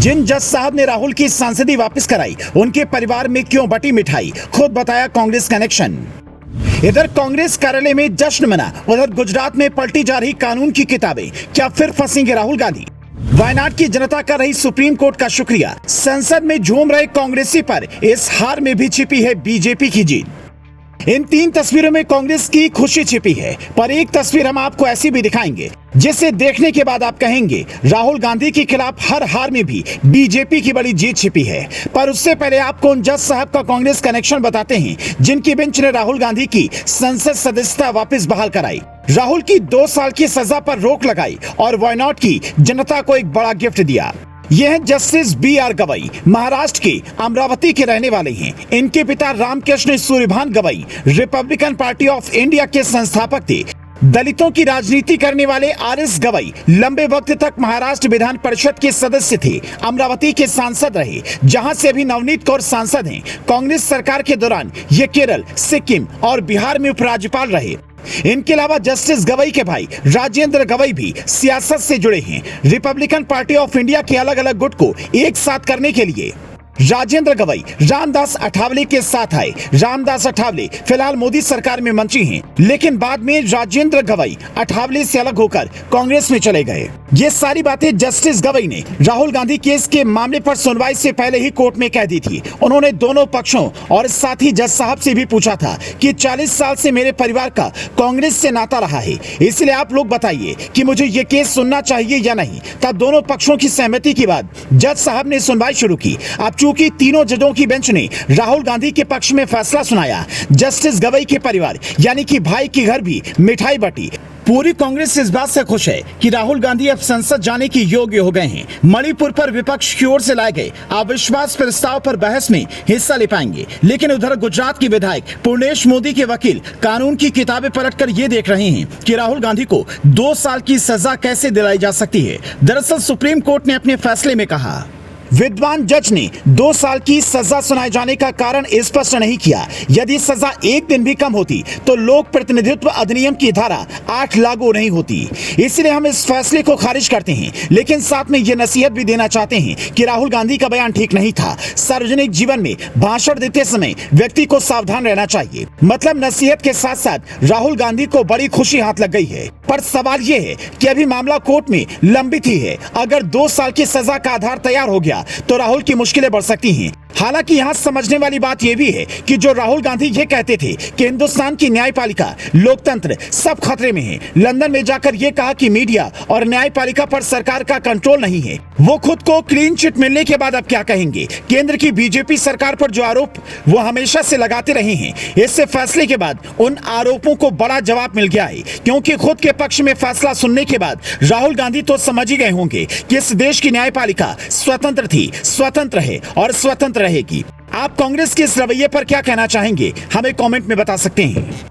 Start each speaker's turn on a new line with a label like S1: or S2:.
S1: जिन जज साहब ने राहुल की सांसदी वापस कराई, उनके परिवार में क्यों बटी मिठाई, खुद बताया कांग्रेस कनेक्शन। इधर कांग्रेस कार्यालय में जश्न मना, उधर गुजरात में पलटी जा रही कानून की किताबें, क्या फिर फंसेंगे राहुल गांधी। वायनाड की जनता कर रही सुप्रीम कोर्ट का शुक्रिया, संसद में झूम रहे कांग्रेसी पर इस हार में भी छिपी है बीजेपी की जीत। इन 3 तस्वीरों में कांग्रेस की खुशी छिपी है, पर एक तस्वीर हम आपको ऐसी भी दिखाएंगे जिसे देखने के बाद आप कहेंगे राहुल गांधी के खिलाफ हर हार में भी बीजेपी की बड़ी जीत छिपी है। पर उससे पहले आपको उन जज साहब का कांग्रेस कनेक्शन बताते हैं जिनकी बेंच ने राहुल गांधी की संसद सदस्यता वापस बहाल कराई, राहुल की 2 साल की सजा पर रोक लगाई और वायनाड की जनता को एक बड़ा गिफ्ट दिया। यह है जस्टिस BR गवई, महाराष्ट्र के अमरावती के रहने वाले हैं। इनके पिता Ramkrishna Suryabhan Gavai Republican Party of India के संस्थापक थे। दलितों की राजनीति करने वाले RS गवई लंबे वक्त तक महाराष्ट्र विधान परिषद के सदस्य थे, अमरावती के सांसद रहे, जहां से अभी नवनीत कौर सांसद हैं। कांग्रेस सरकार के दौरान ये केरल, सिक्किम और बिहार में उपराज्यपाल रहे। इनके अलावा जस्टिस गवई के भाई राजेंद्र गवई भी सियासत से जुड़े हैं। रिपब्लिकन पार्टी ऑफ इंडिया के अलग अलग गुट को एक साथ करने के लिए राजेंद्र गवई रामदास अठावले के साथ आए। रामदास अठावले फिलहाल मोदी सरकार में मंत्री हैं, लेकिन बाद में राजेंद्र गवई अठावले से अलग होकर कांग्रेस में चले गए। ये सारी बातें जस्टिस गवई ने राहुल गांधी केस के मामले पर सुनवाई से पहले ही कोर्ट में कह दी थी। उन्होंने दोनों पक्षों और साथ ही जज साहब से भी पूछा था कि 40 साल से मेरे परिवार का कांग्रेस से नाता रहा है, इसलिए आप लोग बताइए कि मुझे ये केस सुनना चाहिए या नहीं। तब दोनों पक्षों की सहमति के बाद जज साहब ने सुनवाई शुरू की। अब चूंकि तीनों जजों की बेंच ने राहुल गांधी के पक्ष में फैसला सुनाया, जस्टिस गवई के परिवार यानी कि भाई के घर भी मिठाई बटी। पूरी कांग्रेस इस बात से खुश है कि राहुल गांधी अब संसद जाने के योग्य हो गए हैं। मणिपुर पर विपक्ष की ओर से लाए गए अविश्वास प्रस्ताव पर बहस में हिस्सा ले पाएंगे, लेकिन उधर गुजरात के विधायक पूर्णेश मोदी के वकील कानून की किताबें पलटकर ये देख रहे हैं कि राहुल गांधी को 2 साल की सजा कैसे दिलाई जा सकती है। दरअसल सुप्रीम कोर्ट ने अपने फैसले में कहा, विद्वान जज ने 2 साल की सजा सुनाए जाने का कारण स्पष्ट नहीं किया। यदि सजा 1 दिन भी कम होती तो लोक प्रतिनिधित्व अधिनियम की धारा 8 लागू नहीं होती। इसलिए हम इस फैसले को खारिज करते हैं, लेकिन साथ में ये नसीहत भी देना चाहते हैं कि राहुल गांधी का बयान ठीक नहीं था। सार्वजनिक जीवन में भाषण देते समय व्यक्ति को सावधान रहना चाहिए। मतलब नसीहत के साथ साथ राहुल गांधी को बड़ी खुशी हाथ लग गई है। पर सवाल यह है कि अभी मामला कोर्ट में लंबित ही है। अगर 2 साल की सजा का आधार तैयार हो गया तो राहुल की मुश्किलें बढ़ सकती हैं। हालांकि यहाँ समझने वाली बात यह भी है कि जो राहुल गांधी ये कहते थे कि हिंदुस्तान की न्यायपालिका, लोकतंत्र सब खतरे में है, लंदन में जाकर ये कहा कि मीडिया और न्यायपालिका पर सरकार का कंट्रोल नहीं है, वो खुद को क्लीन चिट मिलने के बाद अब क्या कहेंगे। केंद्र की बीजेपी सरकार पर जो आरोप वो हमेशा से लगाते रहे हैं, इससे फैसले के बाद उन आरोपों को बड़ा जवाब मिल गया है। क्योंकि खुद के पक्ष में फैसला सुनने के बाद राहुल गांधी तो समझ ही गए होंगे कि इस देश की न्यायपालिका स्वतंत्र थी, स्वतंत्र है और स्वतंत्र रहेगी। आप कांग्रेस के इस रवैये पर क्या कहना चाहेंगे, हमें कमेंट में बता सकते हैं।